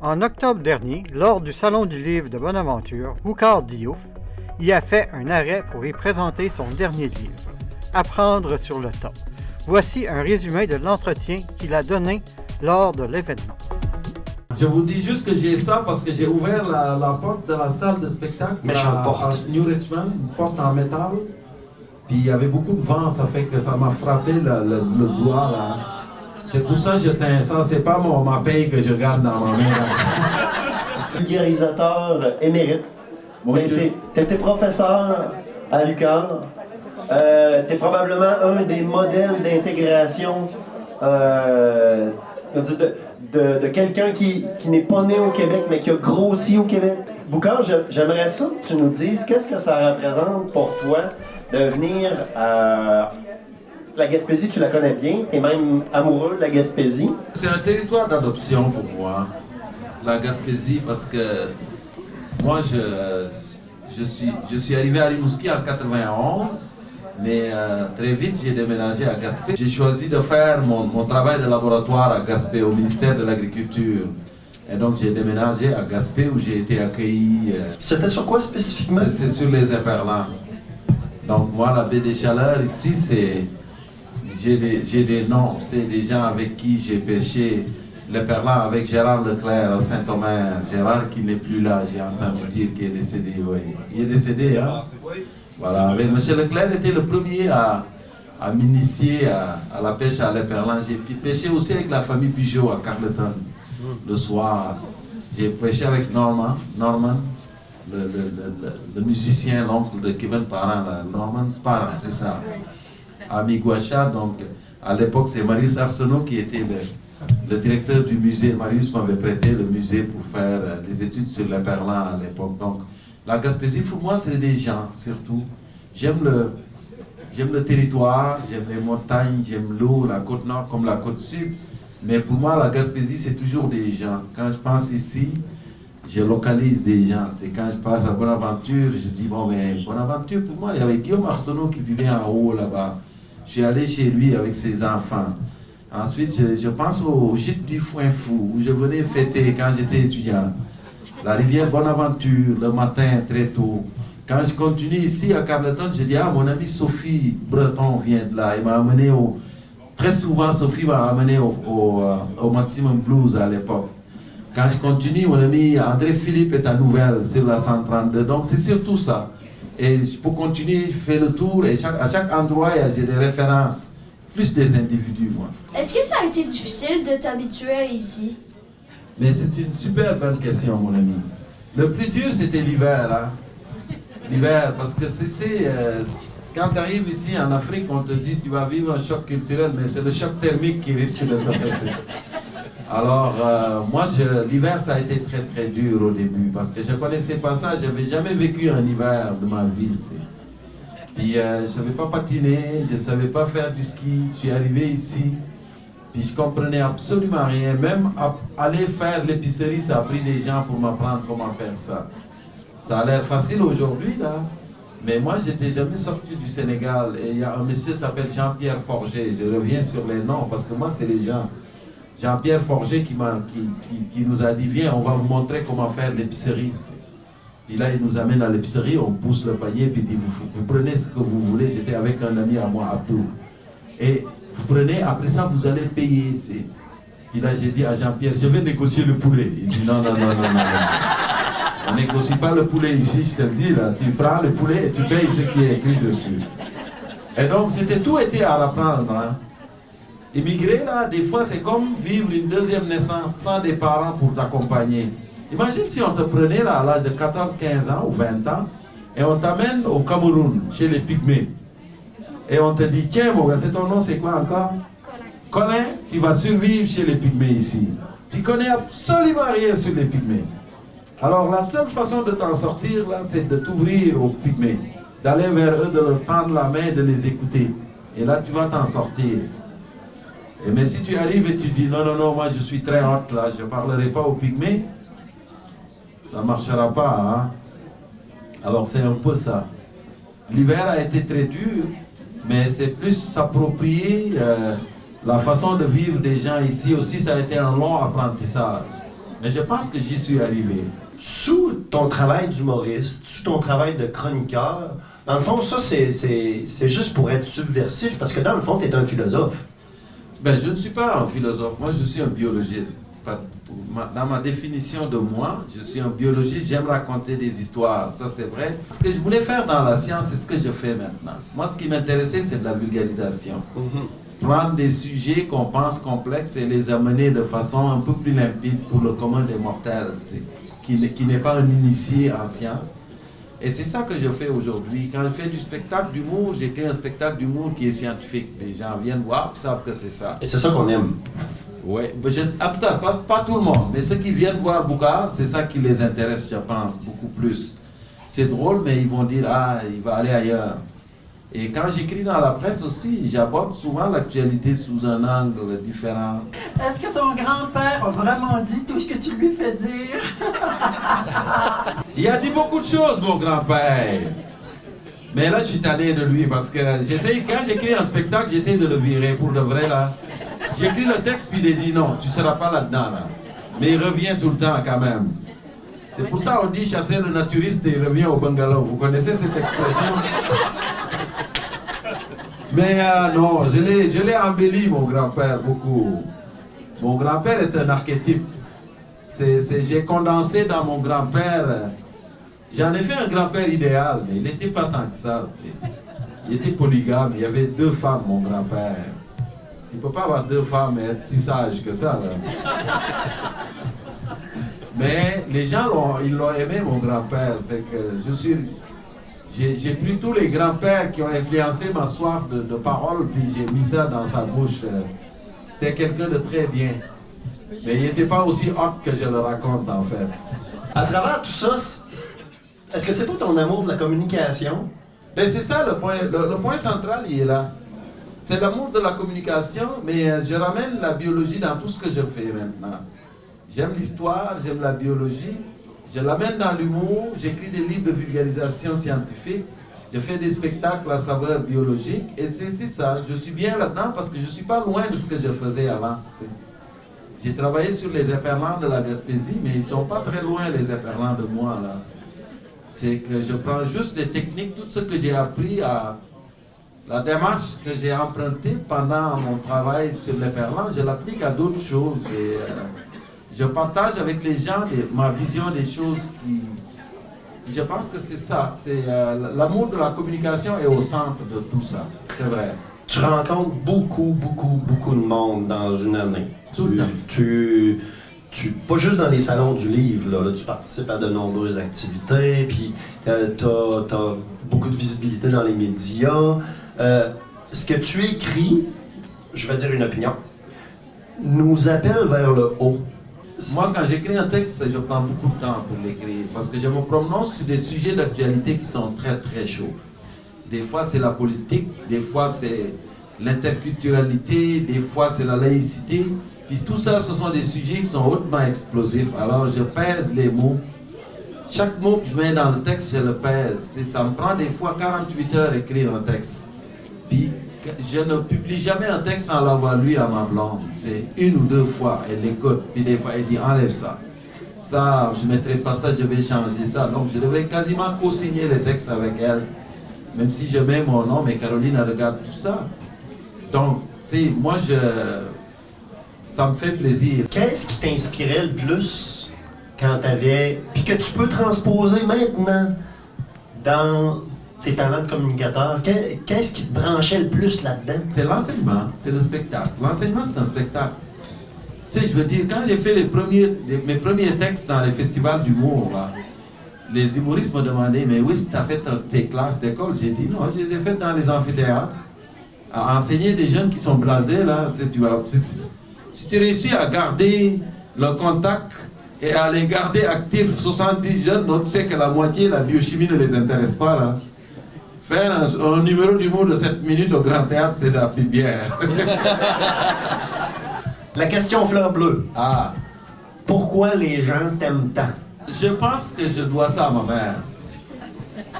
En octobre dernier, lors du Salon du livre de Bonaventure, Boucard Diouf y a fait un arrêt pour y présenter son dernier livre, Apprendre sur le tas. Voici un résumé de l'entretien qu'il a donné lors de l'événement. Je vous dis juste que j'ai ça parce que j'ai ouvert la porte de la salle de spectacle à New Richmond, une porte en métal. Puis il y avait beaucoup de vent, ça fait que ça m'a frappé le doigt là. C'est pour ça que je teins ça, c'est pas ma paye que je garde dans ma main. Vulgarisateur émérite. Tu étais professeur à l'UQAM. Tu es probablement un des modèles d'intégration de quelqu'un qui n'est pas né au Québec, mais qui a grossi au Québec. Boucard, j'aimerais ça que tu nous dises qu'est-ce que ça représente pour toi de venir à la Gaspésie. Tu la connais bien, tu es même amoureux de la Gaspésie. C'est un territoire d'adoption pour moi, la Gaspésie, parce que moi je suis arrivé à Rimouski en 91, mais très vite j'ai déménagé à Gaspé. J'ai choisi de faire mon travail de laboratoire à Gaspé, au ministère de l'Agriculture. Et donc j'ai déménagé à Gaspé où j'ai été accueilli. C'était sur quoi spécifiquement? C'est sur les éperlans. Donc moi, la baie des Chaleurs ici, j'ai des noms, c'est des gens avec qui j'ai pêché l'éperlan avec Gérard Leclerc à Saint-Omer. Gérard qui n'est plus là, j'ai entendu dire qu'il est décédé. Oui. Il est décédé, hein? Voilà, avec M. Leclerc était le premier à m'initier à la pêche à l'éperlan. J'ai pêché aussi avec la famille Pigeot à Carleton le soir. J'ai pêché avec Norman, le musicien, l'oncle de Kevin Parent, Norman Parent, c'est ça, à Miguacha. Donc, à l'époque, c'est Marius Arsenault qui était le directeur du musée. Marius m'avait prêté le musée pour faire des études sur l'éperlan à l'époque. Donc, la Gaspésie, pour moi, c'est des gens, surtout. J'aime le territoire, j'aime les montagnes, j'aime l'eau, la côte nord comme la côte sud. Mais pour moi, la Gaspésie, c'est toujours des gens. Quand je pense ici, je localise des gens. C'est quand je passe à Bonaventure, je dis, bon, mais Bonaventure, pour moi, il y avait Guillaume Arsenault qui vivait en haut là-bas. Je suis allé chez lui avec ses enfants. Ensuite, je pense au gîte du Foin Fou, où je venais fêter quand j'étais étudiant. La rivière Bonaventure, le matin, très tôt. Quand je continue ici à Carleton, je dis, ah, mon amie Sophie Breton vient de là. Elle m'a amené très souvent, Sophie m'a amené au Maximum Blues à l'époque. Quand je continue, mon ami André Philippe est à Nouvelle, sur la 132. Donc c'est surtout ça. Et pour continuer, je fais le tour et à chaque endroit, j'ai des références, plus des individus, moi. Est-ce que ça a été difficile de t'habituer ici? Mais c'est une super bonne question, mon ami. Le plus dur, c'était l'hiver. Hein? L'hiver, parce que quand tu arrives ici en Afrique, on te dit tu vas vivre un choc culturel, mais c'est le choc thermique qui risque de te fesser. Alors, moi, l'hiver, ça a été très très dur au début, parce que je ne connaissais pas ça, je n'avais jamais vécu un hiver de ma vie. Puis, je ne savais pas patiner, je ne savais pas faire du ski, je suis arrivé ici, puis je ne comprenais absolument rien. Même aller faire l'épicerie, ça a pris des gens pour m'apprendre comment faire ça. Ça a l'air facile aujourd'hui, là. Mais moi, je n'étais jamais sorti du Sénégal. Et il y a un monsieur qui s'appelle Jean-Pierre Forger. Je reviens sur les noms, parce que moi, c'est les gens. Jean-Pierre Forger qui nous a dit, viens, on va vous montrer comment faire l'épicerie. Et là, il nous amène à l'épicerie, on pousse le panier, puis il dit, vous prenez ce que vous voulez. J'étais avec un ami à moi, Abdou. Et vous prenez, après ça, vous allez payer. Et là, j'ai dit à Jean-Pierre, je vais négocier le poulet. Il dit, non. On ne négocie pas le poulet ici, je te le dis, là. Tu prends le poulet et tu payes ce qui est écrit dessus. Et donc, tout était à apprendre. Hein. Immigrer, là, des fois, c'est comme vivre une deuxième naissance sans des parents pour t'accompagner. Imagine si on te prenait, là, à l'âge de 14, 15 ans ou 20 ans, et on t'amène au Cameroun, chez les Pygmées. Et on te dit, tiens, mon gars, c'est ton nom, c'est quoi encore? Colin, tu vas survivre chez les Pygmées ici. Tu connais absolument rien sur les Pygmées. Alors la seule façon de t'en sortir, là, c'est de t'ouvrir aux Pygmées, d'aller vers eux, de leur tendre la main, de les écouter. Et là, tu vas t'en sortir. Mais si tu arrives et tu dis, non, moi je suis très haute, là, je ne parlerai pas aux Pygmées, ça ne marchera pas. Hein? Alors c'est un peu ça. L'hiver a été très dur, mais c'est plus s'approprier la façon de vivre des gens ici aussi, ça a été un long apprentissage. Mais je pense que j'y suis arrivé. Sous ton travail d'humoriste, sous ton travail de chroniqueur, dans le fond, ça, c'est juste pour être subversif, parce que dans le fond, tu es un philosophe. Ben, je ne suis pas un philosophe, moi je suis un biologiste. Dans ma définition de moi, je suis un biologiste, j'aime raconter des histoires, ça c'est vrai. Ce que je voulais faire dans la science, c'est ce que je fais maintenant. Moi, ce qui m'intéressait, c'est de la vulgarisation. Prendre des sujets qu'on pense complexes et les amener de façon un peu plus limpide pour le commun des mortels, qui n'est pas un initié en sciences. Et c'est ça que je fais aujourd'hui. Quand je fais du spectacle d'humour, j'écris un spectacle d'humour qui est scientifique. Les gens viennent voir, ils savent que c'est ça. Et c'est ça qu'on aime. Oui, en tout cas, pas tout le monde, mais ceux qui viennent voir Boukhar, c'est ça qui les intéresse, je pense, beaucoup plus. C'est drôle, mais ils vont dire, ah, il va aller ailleurs. Et quand j'écris dans la presse aussi, j'aborde souvent l'actualité sous un angle différent. Est-ce que ton grand-père a vraiment dit tout ce que tu lui fais dire? Il a dit beaucoup de choses, mon grand-père. Mais là, je suis tanné de lui parce que quand j'écris un spectacle, j'essaie de le virer pour de vrai, là. J'écris le texte, puis il dit non, tu ne seras pas là-dedans, là. Mais il revient tout le temps, quand même. C'est pour ça qu'on dit chasser le naturiste et il revient au bungalow. Vous connaissez cette expression? Mais non, je l'ai embelli, mon grand-père, beaucoup. Mon grand-père est un archétype. J'ai condensé dans mon grand-père. J'en ai fait un grand-père idéal, mais il n'était pas tant que ça. Il était polygame, il y avait 2 femmes, mon grand-père. Tu ne peux pas avoir 2 femmes et être si sage que ça, là. Mais les gens ils l'ont aimé, mon grand-père. J'ai pris tous les grands-pères qui ont influencé ma soif de parole, puis j'ai mis ça dans sa bouche. C'était quelqu'un de très bien. Mais il n'était pas aussi hot que je le raconte, en fait. À travers tout ça, est-ce que c'est pas ton amour de la communication? Ben c'est ça le point. Le point central, il est là. C'est l'amour de la communication, mais je ramène la biologie dans tout ce que je fais maintenant. J'aime l'histoire, j'aime la biologie. Je l'amène dans l'humour, j'écris des livres de vulgarisation scientifique, je fais des spectacles à saveur biologique, et c'est ça, je suis bien là-dedans parce que je ne suis pas loin de ce que je faisais avant. J'ai travaillé sur les éperlans de la Gaspésie, mais ils ne sont pas très loin, les éperlans de moi, là. C'est que je prends juste les techniques, tout ce que j'ai appris, la démarche que j'ai empruntée pendant mon travail sur l'éperlan, je l'applique à d'autres choses. Et, je partage avec les gens ma vision des choses je pense que c'est ça. L'amour de la communication est au centre de tout ça. C'est vrai. Tu rencontres beaucoup de monde dans une année. Tout le temps. Pas juste dans les salons du livre, là tu participes à de nombreuses activités, puis t'as beaucoup de visibilité dans les médias. Ce que tu écris, je vais dire une opinion, nous appelle vers le haut. Moi, quand j'écris un texte, je prends beaucoup de temps pour l'écrire parce que je me prononce sur des sujets d'actualité qui sont très très chauds. Des fois, c'est la politique, des fois, c'est l'interculturalité, des fois, c'est la laïcité. Puis tout ça, ce sont des sujets qui sont hautement explosifs. Alors, je pèse les mots. Chaque mot que je mets dans le texte, je le pèse. Ça me prend des fois 48 heures d'écrire un texte. Puis, je ne publie jamais un texte sans l'avoir lu à ma blonde. C'est 1 ou 2 fois, elle l'écoute, puis des fois elle dit enlève ça. Ça, je ne mettrai pas ça, je vais changer ça. Donc je devrais quasiment co-signer les textes avec elle. Même si je mets mon nom, mais Caroline elle regarde tout ça. Donc, tu sais, moi ça me fait plaisir. Qu'est-ce qui t'inspirait le plus quand t'avais, puis que tu peux transposer maintenant dans tes talents de communicateur? Qu'est-ce qui te branchait le plus là-dedans? C'est l'enseignement, c'est le spectacle. L'enseignement, c'est un spectacle. Tu sais, je veux dire, quand j'ai fait mes premiers textes dans les festivals d'humour, les humoristes me demandaient, mais où est-ce que tu as fait tes classes d'école? J'ai dit, non, je les ai faites dans les amphithéâtres. À enseigner des jeunes qui sont blasés, là, si tu réussis à garder le contact et à les garder actifs, 70 jeunes, donc tu sais que la moitié, la biochimie ne les intéresse pas, là. Faire un numéro d'humour de 7 minutes au Grand Théâtre, c'est de la petite bière. La question fleur bleue. Ah. Pourquoi les gens t'aiment tant? Je pense que je dois ça à ma mère.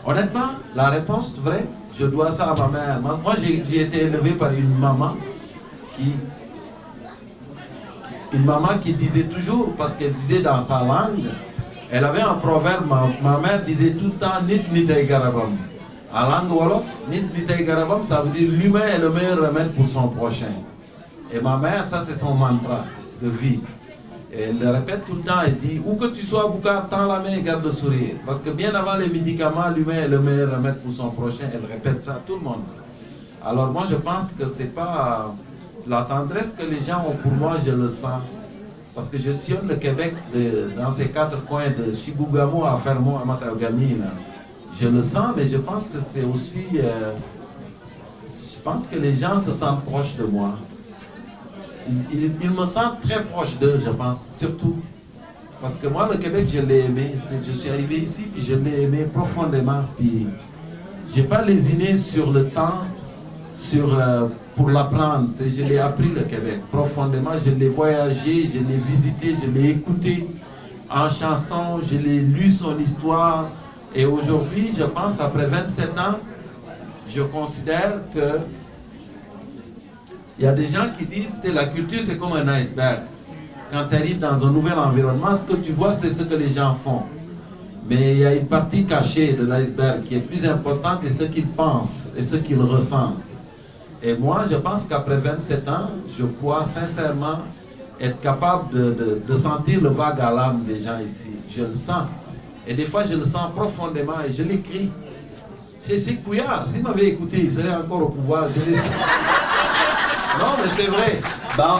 Honnêtement, la réponse vraie, je dois ça à ma mère. Moi j'ai été élevé par une maman qui une maman qui disait toujours, parce qu'elle disait dans sa langue, elle avait un proverbe, ma mère disait tout le temps, Nit Nitay Garabam. En langue Wolof, Nit Nitay Garabam, ça veut dire l'humain est le meilleur remède pour son prochain. Et ma mère, ça c'est son mantra de vie. Et elle le répète tout le temps, elle dit, où que tu sois, Boucar, tends la main et garde le sourire. Parce que bien avant les médicaments, l'humain est le meilleur remède pour son prochain. Elle répète ça à tout le monde. Alors moi je pense que c'est pas la tendresse que les gens ont pour moi, je le sens. Parce que je sillonne le Québec dans ces 4 coins de Chibougamau à Fermont à Matagami. Je le sens, mais je pense que c'est aussi... je pense que les gens se sentent proches de moi. Ils me sentent très proche d'eux, je pense, surtout. Parce que moi, le Québec, je l'ai aimé. Je suis arrivé ici, puis je l'ai aimé profondément. Puis, je n'ai pas lésiné sur le temps pour l'apprendre. Je l'ai appris, le Québec, profondément. Je l'ai voyagé, je l'ai visité, je l'ai écouté en chanson, je l'ai lu son histoire. Et aujourd'hui, je pense, après 27 ans, je considère que il y a des gens qui disent que la culture, c'est comme un iceberg. Quand tu arrives dans un nouvel environnement, ce que tu vois, c'est ce que les gens font. Mais il y a une partie cachée de l'iceberg qui est plus importante, et ce qu'ils pensent et ce qu'ils ressentent. Et moi, je pense qu'après 27 ans, je crois sincèrement être capable de sentir le vague à l'âme des gens ici. Je le sens. Et des fois, je le sens profondément et je l'écris. C'est Couillard, s'il m'avait écouté, il serait encore au pouvoir. Non, mais c'est vrai. Bon,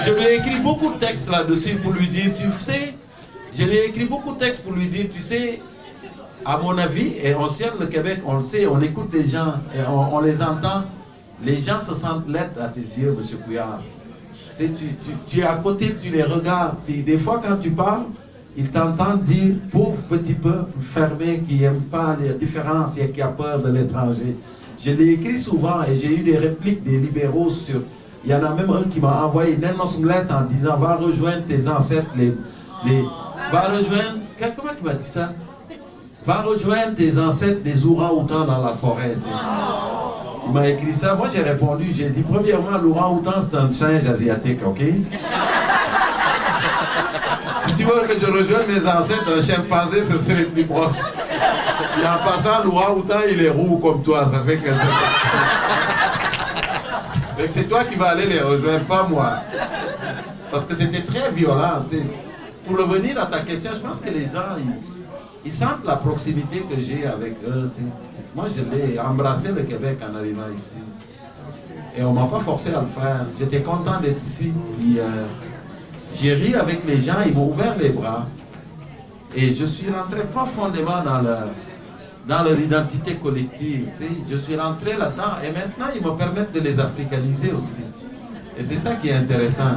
je lui ai écrit beaucoup de textes là-dessus pour lui dire, tu sais, je lui ai écrit beaucoup de textes pour lui dire, tu sais, à mon avis, et on sait le Québec, on le sait, on écoute les gens, et on les entend, les gens se sentent laides à tes yeux, M. Couillard. Tu es à côté, tu les regardes, puis des fois quand tu parles, ils t'entendent dire, pauvre petit peuple fermé qui n'aime pas les différences et qui a peur de l'étranger. Je l'ai écrit souvent et j'ai eu des répliques des libéraux sur... Il y en a même un qui m'a envoyé une lettre en disant, va rejoindre tes ancêtres, va rejoindre... Comment il m'a dit ça? Va rejoindre tes ancêtres des orang-outans dans la forêt. Il m'a écrit ça. Moi j'ai répondu, j'ai dit, premièrement, l'orang-outan c'est un singe asiatique, ok? Si tu veux que je rejoigne mes ancêtres, un chimpanzé, ce serait plus proche. Et en passant, l'orang-outan, il est roux comme toi, ça fait que c'est toi qui vas aller les rejoindre, pas moi. Parce que c'était très violent. Pour revenir à ta question, je pense que les gens, ils sentent la proximité que j'ai avec eux. Moi, je l'ai embrassé le Québec en arrivant ici. Et on ne m'a pas forcé à le faire. J'étais content d'être ici. Puis, j'ai ri avec les gens, ils m'ont ouvert les bras. Et je suis rentré profondément dans leur identité collective. Je suis rentré là-dedans et maintenant ils me permettent de les africaniser aussi. Et c'est ça qui est intéressant.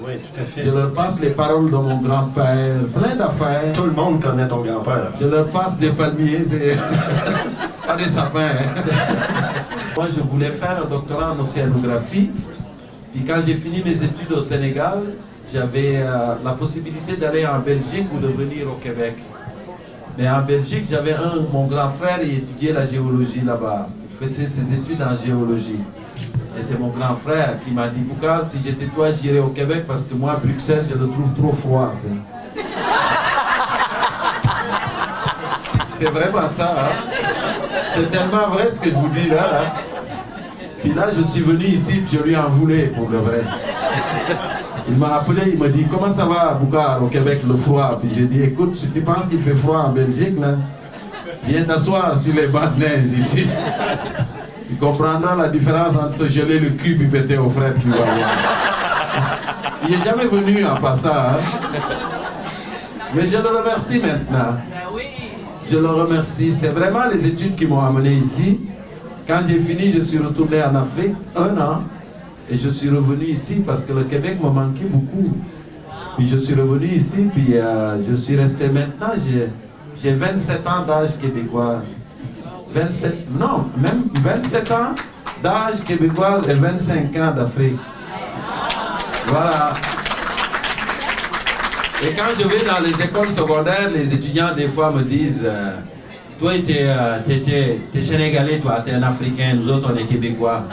Oui, tout à fait. Je leur passe les paroles de mon grand-père, plein d'affaires. Tout le monde connaît ton grand-père. Je leur passe des palmiers, pas des sapins. Moi, je voulais faire un doctorat en océanographie. Puis quand j'ai fini mes études au Sénégal, j'avais la possibilité d'aller en Belgique ou de venir au Québec. Mais en Belgique, j'avais mon grand frère, il étudiait la géologie là-bas. Il faisait ses études en géologie. Et c'est mon grand frère qui m'a dit, Boucar, si j'étais toi, j'irais au Québec parce que moi, Bruxelles, je le trouve trop froid. C'est vraiment ça. Hein? C'est tellement vrai ce que je vous dis là. Puis là, je suis venu ici, puis je lui en voulais pour le vrai. Il m'a appelé, il m'a dit, comment ça va, Boucar, au Québec, le froid? Puis j'ai dit, écoute, si tu penses qu'il fait froid en Belgique, là, viens t'asseoir sur les bancs de neige ici. Tu comprendras la différence entre se geler le cul et péter aux frères, tu vas voir. Il n'est jamais venu en passant. Hein? Mais je le remercie maintenant. Je le remercie. C'est vraiment les études qui m'ont amené ici. Quand j'ai fini, je suis retourné en Afrique, 1 an. Et je suis revenu ici parce que le Québec me manquait beaucoup. Puis je suis revenu ici, puis je suis resté maintenant, j'ai 27 ans d'âge québécois. 27, non, même 27 ans d'âge québécois et 25 ans d'Afrique. Voilà. Et quand je vais dans les écoles secondaires, les étudiants des fois me disent toi, t'es sénégalais, toi, t'es un Africain, nous autres, on est québécois.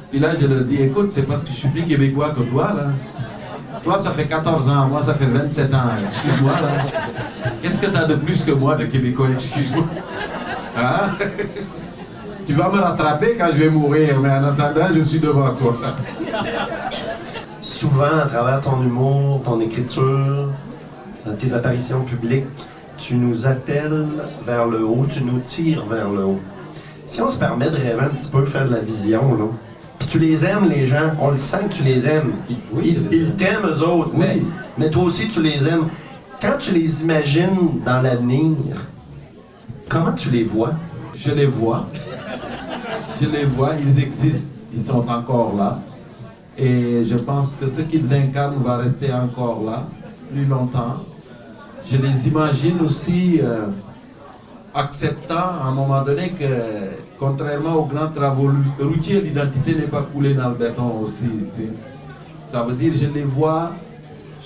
Puis là, je leur dis, écoute, c'est parce que je suis plus québécois que toi, là. Toi, ça fait 14 ans, moi, ça fait 27 ans. Excuse-moi, là. Qu'est-ce que tu as de plus que moi, de Québécois? Excuse-moi. Hein? Tu vas me rattraper quand je vais mourir, mais en attendant, je suis devant toi. Souvent, à travers ton humour, ton écriture, dans tes apparitions publiques, tu nous appelles vers le haut, tu nous tires vers le haut. Si on se permet de rêver un petit peu, de faire de la vision, là, puis tu les aimes, les gens, on le sent que tu les aimes. Oui, Ils t'aiment, eux autres, Oui. mais toi aussi, tu les aimes. Quand tu les imagines dans l'avenir, comment tu les vois? Je les vois. Je les vois, ils existent, ils sont encore là. Et je pense que ce qu'ils incarnent va rester encore là, plus longtemps. Je les imagine aussi acceptant à un moment donné que, contrairement aux grands travaux routiers, l'identité n'est pas coulée dans le béton aussi. Tu sais. Ça veut dire, je les vois,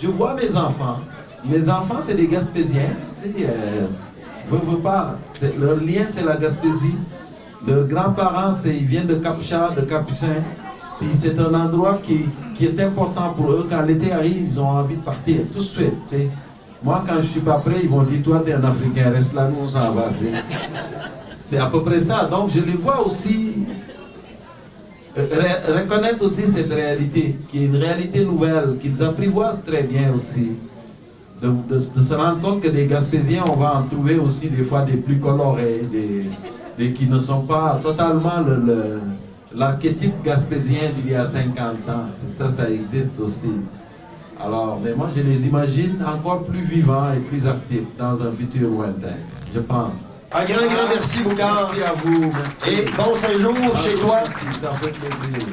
je vois mes enfants. Mes enfants, c'est des Gaspésiens. Tu sais, veux pas. Leur lien, c'est la Gaspésie. Leurs grands-parents, ils viennent de Capcha, de Capucin. Puis c'est un endroit qui est important pour eux. Quand l'été arrive, ils ont envie de partir tout de suite. Tu sais. Moi, quand je suis pas prêt, ils vont dire, toi, t'es un Africain, reste là, nous, on s'en va. C'est à peu près ça. Donc, je les vois aussi, reconnaître aussi cette réalité, qui est une réalité nouvelle, qu'ils apprivoisent très bien aussi. De se rendre compte que des Gaspésiens, on va en trouver aussi des fois des plus colorés, des qui ne sont pas totalement l'archétype gaspésien d'il y a 50 ans. Ça existe aussi. Alors, mais moi, je les imagine encore plus vivants et plus actifs dans un futur lointain, je pense. Un grand merci, Boucard. Merci à vous. Merci. Et bon séjour chez toi. Merci, ça fait plaisir.